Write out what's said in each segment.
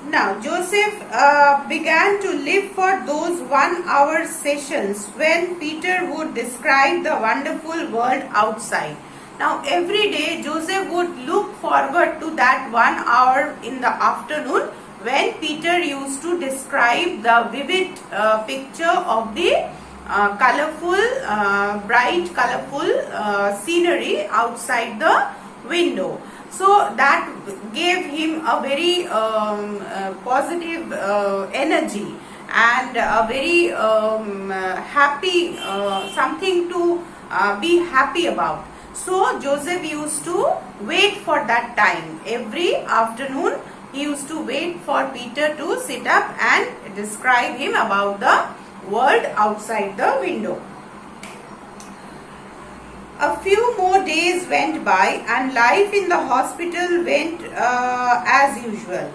Now, Joseph began to live for those 1 hour sessions when Peter would describe the wonderful world outside. Now, every day Joseph would look forward to that 1 hour in the afternoon when Peter used to describe the vivid picture of the bright, colorful scenery outside the window. So that gave him a very positive energy and a very happy, something to be happy about. So Joseph used to wait for that time. Every afternoon he used to wait for Peter to sit up and describe him about the world outside the window. A few more days went by and life in the hospital went as usual.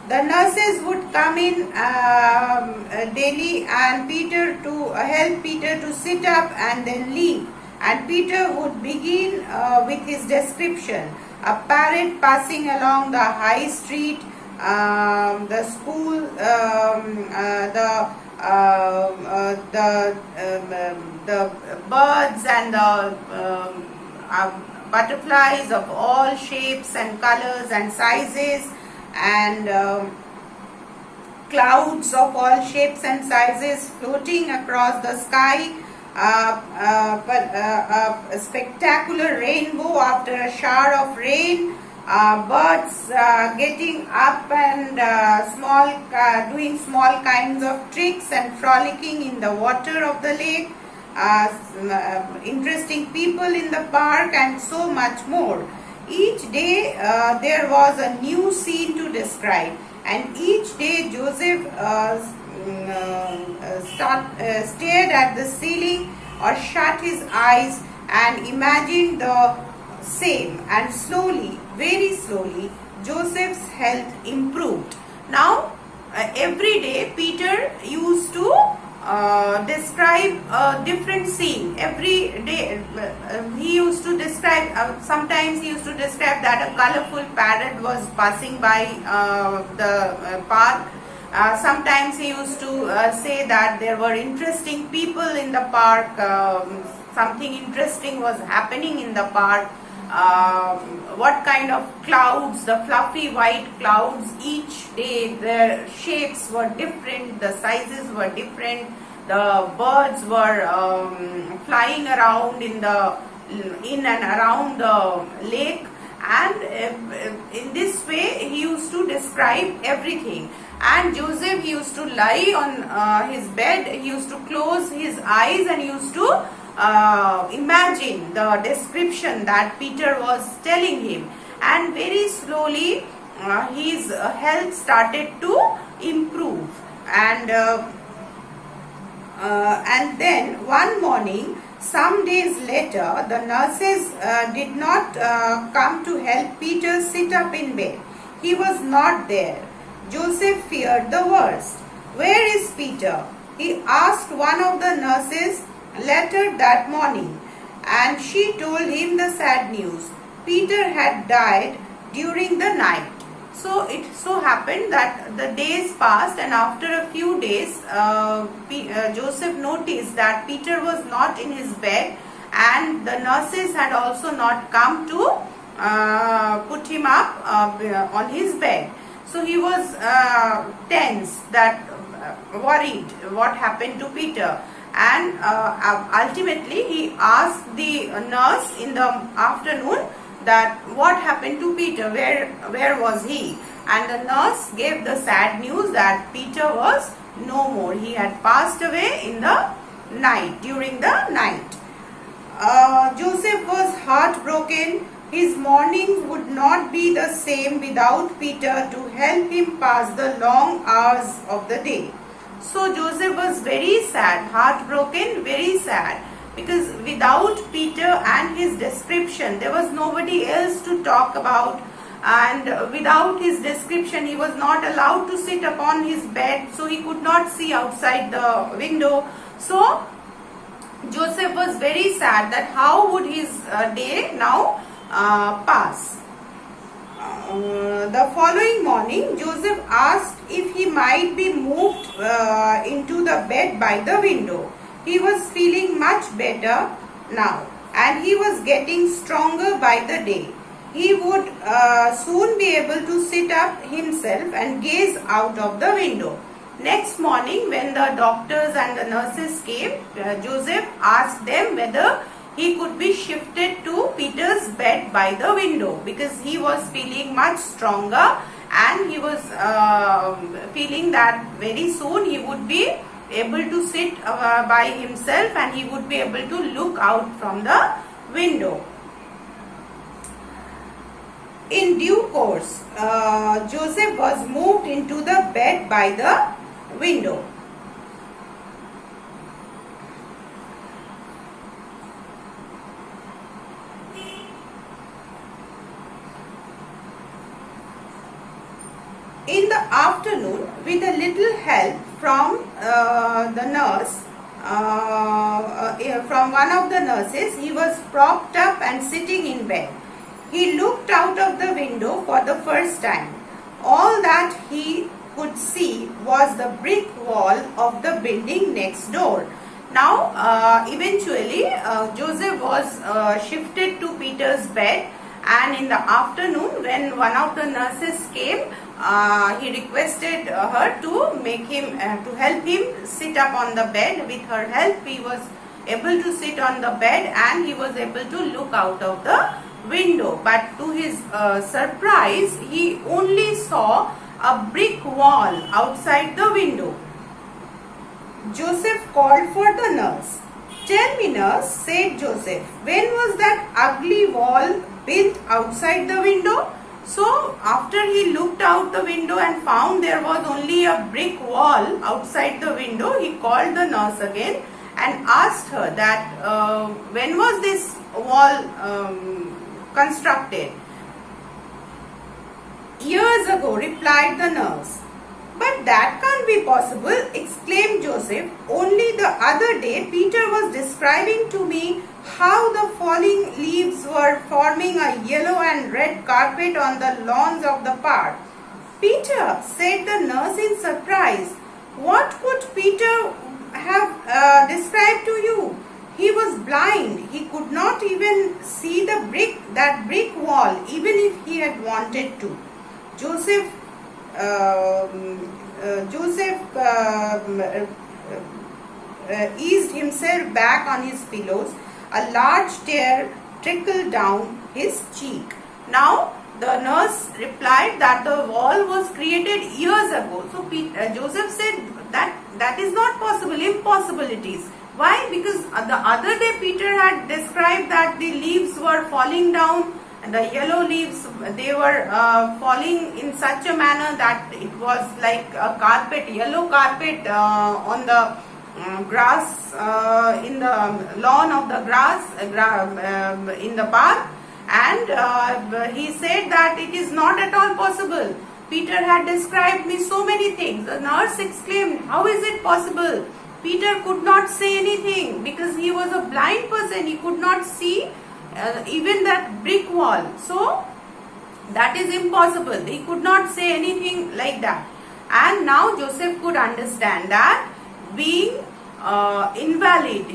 The nurses would come in daily and Peter to help Peter to sit up and then leave. And Peter would begin with his description. A parrot passing along the high street, the school, the birds and the butterflies of all shapes and colors and sizes, and clouds of all shapes and sizes floating across the sky, a spectacular rainbow after a shower of rain, birds getting up and doing small kinds of tricks and frolicking in the water of the lake, interesting people in the park, and so much more. Each day there was a new scene to describe, and each day Joseph stared at the ceiling or shut his eyes and imagined the same, and slowly, very slowly, Joseph's health improved. Now, every day Peter used to describe a different scene. Every day he used to describe, sometimes he used to describe that a colorful parrot was passing by the park. Sometimes he used to say that there were interesting people in the park, something interesting was happening in the park. What kind of clouds, the fluffy white clouds, each day their shapes were different, the sizes were different, the birds were flying around in and around the lake, and in this way he used to describe everything. And Joseph used to lie on his bed, he used to close his eyes and used to imagine the description that Peter was telling him, and very slowly his health started to improve. And then one morning, some days later, the nurses did not come to help Peter sit up in bed. He was not there. Joseph feared the worst. "Where is Peter?" he asked one of the nurses later that morning, and she told him the sad news. Peter had died during the night. So it so happened that the days passed, and after a few days Joseph noticed that Peter was not in his bed, and the nurses had also not come to put him up on his bed. So he was tense, worried what happened to Peter. And ultimately he asked the nurse in the afternoon that what happened to Peter, where was he? And the nurse gave the sad news that Peter was no more. He had passed away in the night, during the night. Joseph was heartbroken. His mornings would not be the same without Peter to help him pass the long hours of the day. So Joseph was very sad, heartbroken, very sad, because without Peter and his description, there was nobody else to talk about, and without his description, he was not allowed to sit upon his bed, so he could not see outside the window. So Joseph was very sad that how would his day now pass. The following morning, Joseph asked if he might be moved into the bed by the window. He was feeling much better now, and he was getting stronger by the day. He would soon be able to sit up himself and gaze out of the window. Next morning, when the doctors and the nurses came, Joseph asked them whether he could be shifted to Peter's bed by the window, because he was feeling much stronger, and he was feeling that very soon he would be able to sit by himself, and he would be able to look out from the window. In due course, Joseph was moved into the bed by the window. In the afternoon, with a little help from the nurse, from one of the nurses, he was propped up and sitting in bed. He looked out of the window for the first time. All that he could see was the brick wall of the building next door. Now, eventually, Joseph was shifted to Peter's bed, and in the afternoon, when one of the nurses came, he requested her to make him to help him sit up on the bed. With her help, he was able to sit on the bed, and he was able to look out of the window. But to his surprise, he only saw a brick wall outside the window. Joseph called for the nurse. "Tell me, nurse," said Joseph, "when was that ugly wall built outside the window?" So after he looked out the window and found there was only a brick wall outside the window, he called the nurse again and asked her that when was this wall constructed. "Years ago," replied the nurse. "But that can't be possible," exclaimed Joseph. "Only the other day Peter was describing to me how the falling leaves were forming a yellow and red carpet on the lawns of the park." "Peter," said the nurse in surprise, "what could Peter have described to you? He was blind. He could not even see that brick wall, even if he had wanted to." Joseph eased himself back on his pillows. A large tear trickled down his cheek. Now the nurse replied that the wall was created years ago. So Joseph said that is not possible, impossible it is. Why? Because the other day Peter had described that the leaves were falling down, and the yellow leaves, they were falling in such a manner that it was like a carpet, yellow carpet on the grass, in the lawn of the grass, in the park. And he said that it is not at all possible. Peter had described me so many things. The nurse exclaimed, "How is it possible?" Peter could not say anything because he was a blind person. He could not see even that brick wall. So that is impossible. He could not say anything like that. And now Joseph could understand that being invalid,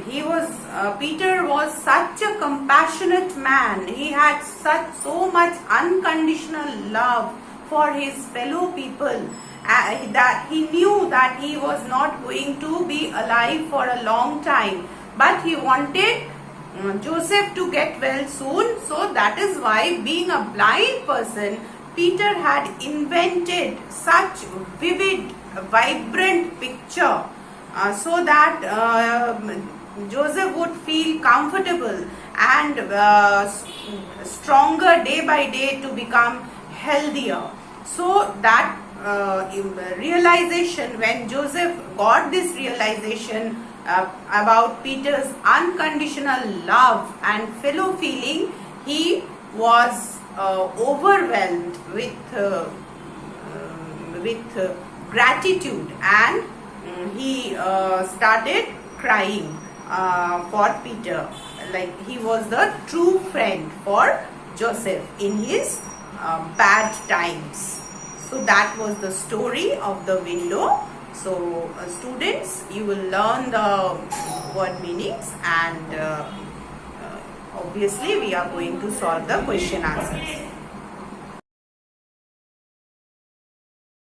Peter was such a compassionate man. He had so much unconditional love for his fellow people, that he knew that he was not going to be alive for a long time, but he wanted Joseph to get well soon. So that is why, being a blind person, Peter had invented such vivid, vibrant picture so that Joseph would feel comfortable and stronger day by day to become healthier. So that realization, when Joseph got this realization about Peter's unconditional love and fellow feeling, he was overwhelmed with gratitude, and he started crying for Peter, like he was the true friend for Joseph in his bad times. So that was the story of the window. So students, you will learn the word meanings, and obviously we are going to solve the question answers.